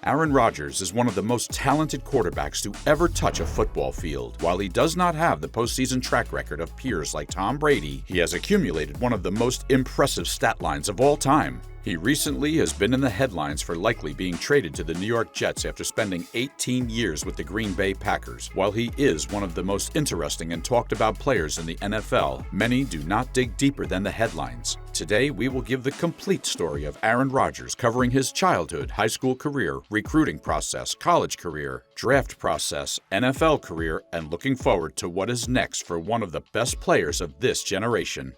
Aaron Rodgers is one of the most talented quarterbacks to ever touch a football field. While he does not have the postseason track record of peers like Tom Brady, he has accumulated one of the most impressive stat lines of all time. He recently has been in the headlines for likely being traded to the New York Jets after spending 18 years with the Green Bay Packers. While he is one of the most interesting and talked about players in the NFL, many do not dig deeper than the headlines. Today, we will give the complete story of Aaron Rodgers, covering his childhood, high school career, recruiting process, college career, draft process, NFL career, and looking forward to what is next for one of the best players of this generation.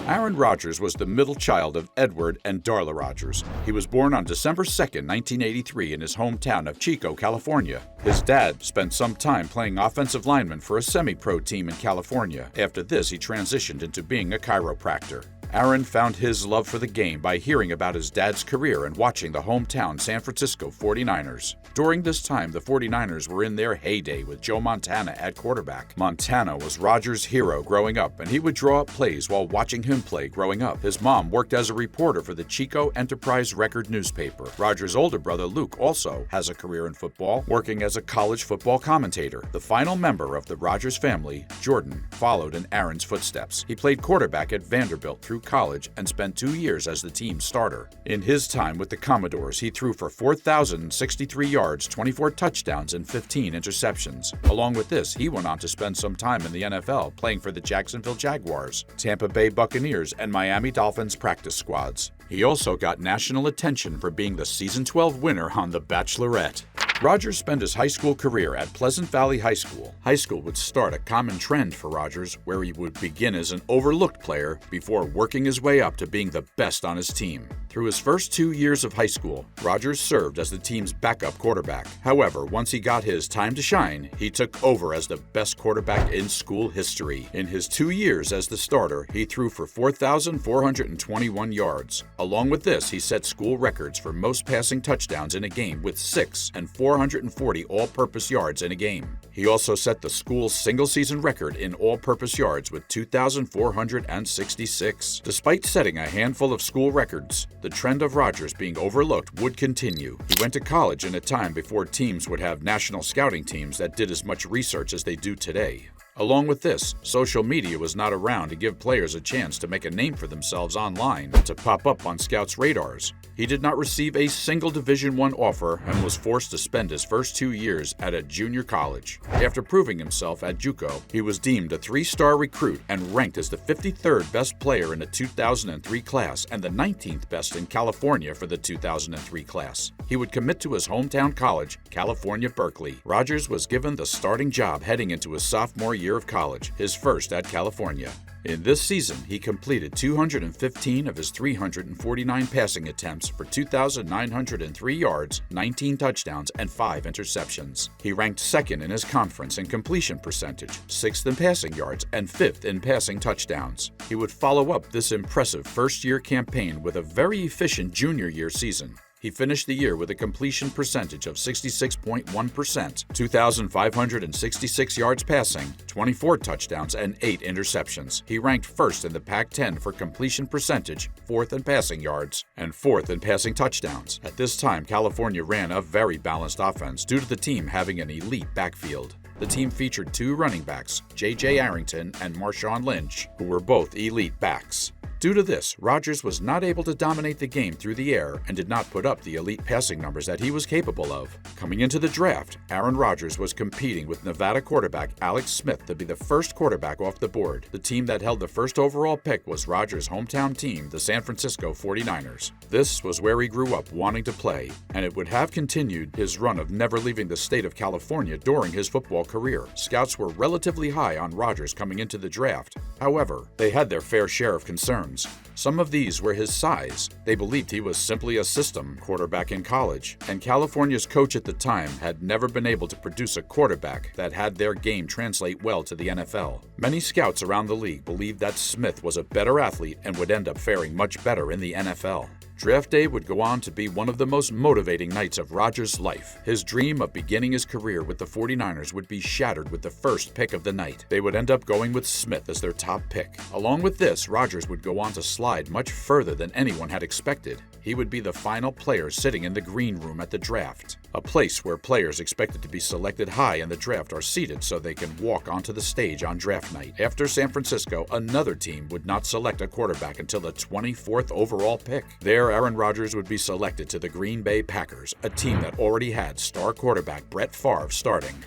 Aaron Rodgers was the middle child of Edward and Darla Rodgers. He was born on December 2, 1983 in his hometown of Chico, California. His dad spent some time playing offensive lineman for a semi-pro team in California. After this, he transitioned into being a chiropractor. Aaron found his love for the game by hearing about his dad's career and watching the hometown San Francisco 49ers. During this time, the 49ers were in their heyday with Joe Montana at quarterback. Montana was Rodgers' hero growing up, and he would draw up plays while watching him play growing up. His mom worked as a reporter for the Chico Enterprise-Record newspaper. Rodgers' older brother Luke also has a career in football, working as a college football commentator. The final member of the Rodgers family, Jordan, followed in Aaron's footsteps. He played quarterback at Vanderbilt through college and spent 2 years as the team starter. In his time with the Commodores, he threw for 4,063 yards, 24 touchdowns, and 15 interceptions. Along with this, he went on to spend some time in the NFL, playing for the Jacksonville Jaguars, Tampa Bay Buccaneers, and Miami Dolphins practice squads. He also got national attention for being the season 12 winner on The Bachelorette. Rodgers spent his high school career at Pleasant Valley High School. High school would start a common trend for Rodgers, where he would begin as an overlooked player before working his way up to being the best on his team. Through his first 2 years of high school, Rodgers served as the team's backup quarterback. However, once he got his time to shine, he took over as the best quarterback in school history. In his 2 years as the starter, he threw for 4,421 yards. Along with this, he set school records for most passing touchdowns in a game with 6 and 440 all-purpose yards in a game. He also set the school's single-season record in all-purpose yards with 2,466. Despite setting a handful of school records, the trend of Rodgers being overlooked would continue. He went to college in a time before teams would have national scouting teams that did as much research as they do today. Along with this, social media was not around to give players a chance to make a name for themselves online, to pop up on scouts' radars. He did not receive a single Division I offer and was forced to spend his first 2 years at a junior college. After proving himself at JUCO, he was deemed a 3-star recruit and ranked as the 53rd best player in the 2003 class and the 19th best in California for the 2003 class. He would commit to his hometown college, California Berkeley. Rodgers was given the starting job heading into his sophomore year of college, his first at California. In this season, he completed 215 of his 349 passing attempts for 2,903 yards, 19 touchdowns, and 5 interceptions. He ranked second in his conference in completion percentage, 6th in passing yards, and 5th in passing touchdowns. He would follow up this impressive first-year campaign with a very efficient junior year season. He finished the year with a completion percentage of 66.1%, 2,566 yards passing, 24 touchdowns, and 8 interceptions. He ranked first in the Pac-10 for completion percentage, 4th in passing yards, and 4th in passing touchdowns. At this time, California ran a very balanced offense due to the team having an elite backfield. The team featured 2 running backs, J.J. Arrington and Marshawn Lynch, who were both elite backs. Due to this, Rodgers was not able to dominate the game through the air and did not put up the elite passing numbers that he was capable of. Coming into the draft, Aaron Rodgers was competing with Nevada quarterback Alex Smith to be the first quarterback off the board. The team that held the first overall pick was Rodgers' hometown team, the San Francisco 49ers. This was where he grew up wanting to play, and it would have continued his run of never leaving the state of California during his football career. Scouts were relatively high on Rodgers coming into the draft. However, they had their fair share of concerns. Some of these were his size. They believed he was simply a system quarterback in college, and California's coach at the time had never been able to produce a quarterback that had their game translate well to the NFL. Many scouts around the league believed that Smith was a better athlete and would end up faring much better in the NFL. Draft day would go on to be one of the most motivating nights of Rodgers' life. His dream of beginning his career with the 49ers would be shattered with the first pick of the night. They would end up going with Smith as their top pick. Along with this, Rodgers would go on to slide much further than anyone had expected. He would be the final player sitting in the green room at the draft, a place where players expected to be selected high in the draft are seated so they can walk onto the stage on draft night. After San Francisco, another team would not select a quarterback until the 24th overall pick. There, Aaron Rodgers would be selected to the Green Bay Packers, a team that already had star quarterback Brett Favre starting.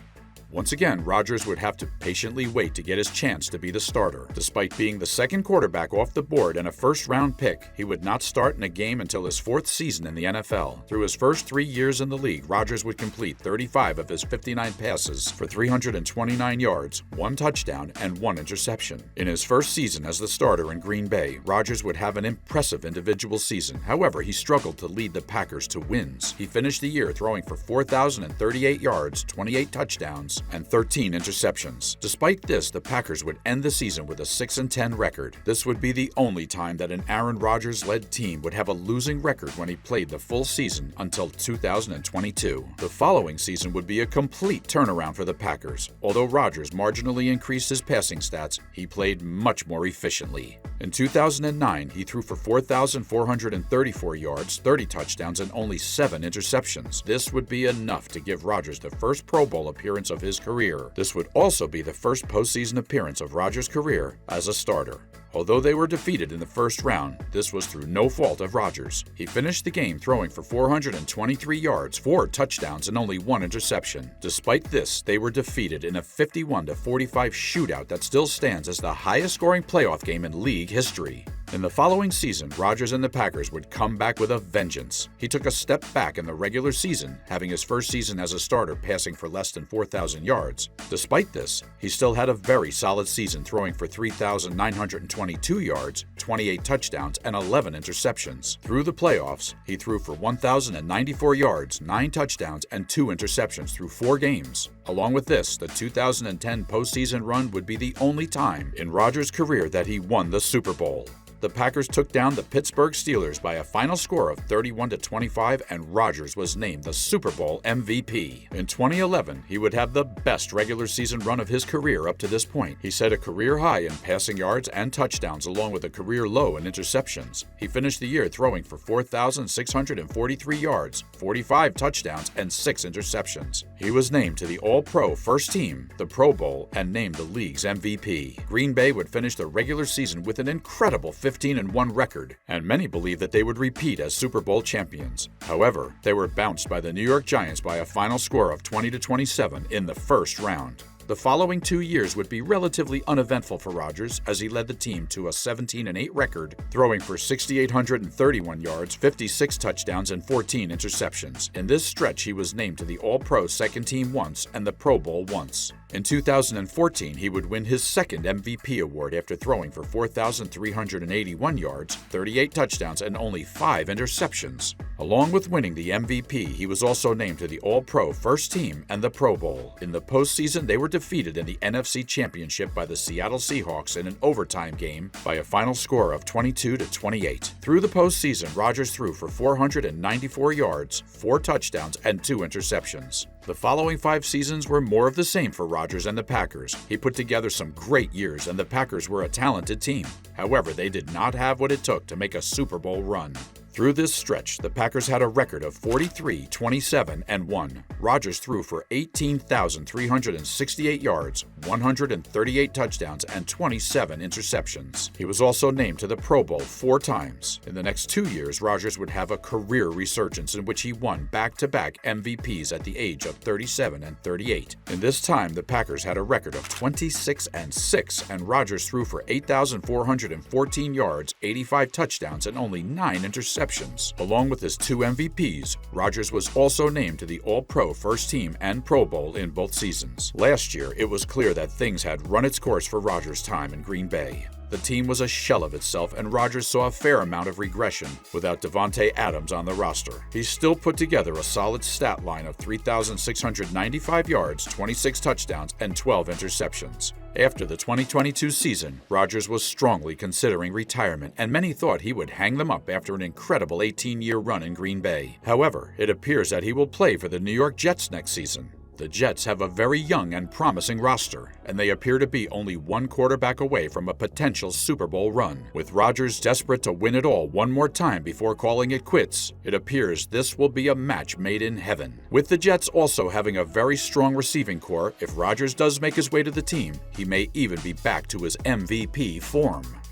Once again, Rodgers would have to patiently wait to get his chance to be the starter. Despite being the second quarterback off the board and a first-round pick, he would not start in a game until his fourth season in the NFL. Through his first 3 years in the league, Rodgers would complete 35 of his 59 passes for 329 yards, 1 touchdown, and 1 interception. In his first season as the starter in Green Bay, Rodgers would have an impressive individual season. However, he struggled to lead the Packers to wins. He finished the year throwing for 4,038 yards, 28 touchdowns, and 13 interceptions. Despite this, the Packers would end the season with a 6-10 record. This would be the only time that an Aaron Rodgers-led team would have a losing record when he played the full season until 2022. The following season would be a complete turnaround for the Packers. Although Rodgers marginally increased his passing stats, he played much more efficiently. In 2009, he threw for 4,434 yards, 30 touchdowns, and only 7 interceptions. This would be enough to give Rodgers the first Pro Bowl appearance of his career. This would also be the first postseason appearance of Rodgers' career as a starter. Although they were defeated in the first round, this was through no fault of Rodgers. He finished the game throwing for 423 yards, 4 touchdowns, and only 1 interception. Despite this, they were defeated in a 51-45 shootout that still stands as the highest-scoring playoff game in league history. In the following season, Rodgers and the Packers would come back with a vengeance. He took a step back in the regular season, having his first season as a starter passing for less than 4,000 yards. Despite this, he still had a very solid season throwing for 3,922 yards, 28 touchdowns, and 11 interceptions. Through the playoffs, he threw for 1,094 yards, 9 touchdowns, and 2 interceptions through 4 games. Along with this, the 2010 postseason run would be the only time in Rodgers' career that he won the Super Bowl. The Packers took down the Pittsburgh Steelers by a final score of 31-25, and Rodgers was named the Super Bowl MVP. In 2011, he would have the best regular season run of his career up to this point. He set a career high in passing yards and touchdowns, along with a career low in interceptions. He finished the year throwing for 4,643 yards, 45 touchdowns, and 6 interceptions. He was named to the All-Pro First Team, the Pro Bowl, and named the league's MVP. Green Bay would finish the regular season with an incredible 15-1 record, and many believe that they would repeat as Super Bowl champions. However, they were bounced by the New York Giants by a final score of 20-27 in the first round. The following 2 years would be relatively uneventful for Rodgers as he led the team to a 17-8 record, throwing for 6,831 yards, 56 touchdowns, and 14 interceptions. In this stretch, he was named to the All-Pro Second Team once and the Pro Bowl once. In 2014, he would win his second MVP award after throwing for 4,381 yards, 38 touchdowns, and only 5 interceptions. Along with winning the MVP, he was also named to the All-Pro First Team and the Pro Bowl. In the postseason, they were defeated in the NFC Championship by the Seattle Seahawks in an overtime game by a final score of 22-28. Through the postseason, Rodgers threw for 494 yards, 4 touchdowns, and 2 interceptions. The following 5 seasons were more of the same for Rodgers and the Packers. He put together some great years, and the Packers were a talented team. However, they did not have what it took to make a Super Bowl run. Through this stretch, the Packers had a record of 43-27-1. Rodgers threw for 18,368 yards, 138 touchdowns, and 27 interceptions. He was also named to the Pro Bowl 4 times. In the next 2 years, Rodgers would have a career resurgence in which he won back-to-back MVPs at the age of 37 and 38. In this time, the Packers had a record of 26-6, and Rodgers threw for 8,414 yards, 85 touchdowns, and only 9 interceptions. Along with his 2 MVPs, Rodgers was also named to the All-Pro First Team and Pro Bowl in both seasons. Last year, it was clear that things had run its course for Rodgers' time in Green Bay. The team was a shell of itself, and Rodgers saw a fair amount of regression without Davante Adams on the roster. He still put together a solid stat line of 3,695 yards, 26 touchdowns, and 12 interceptions. After the 2022 season, Rodgers was strongly considering retirement, and many thought he would hang them up after an incredible 18-year run in Green Bay. However, it appears that he will play for the New York Jets next season. The Jets have a very young and promising roster, and they appear to be only one quarterback away from a potential Super Bowl run. With Rodgers desperate to win it all one more time before calling it quits, it appears this will be a match made in heaven. With the Jets also having a very strong receiving core, if Rodgers does make his way to the team, he may even be back to his MVP form.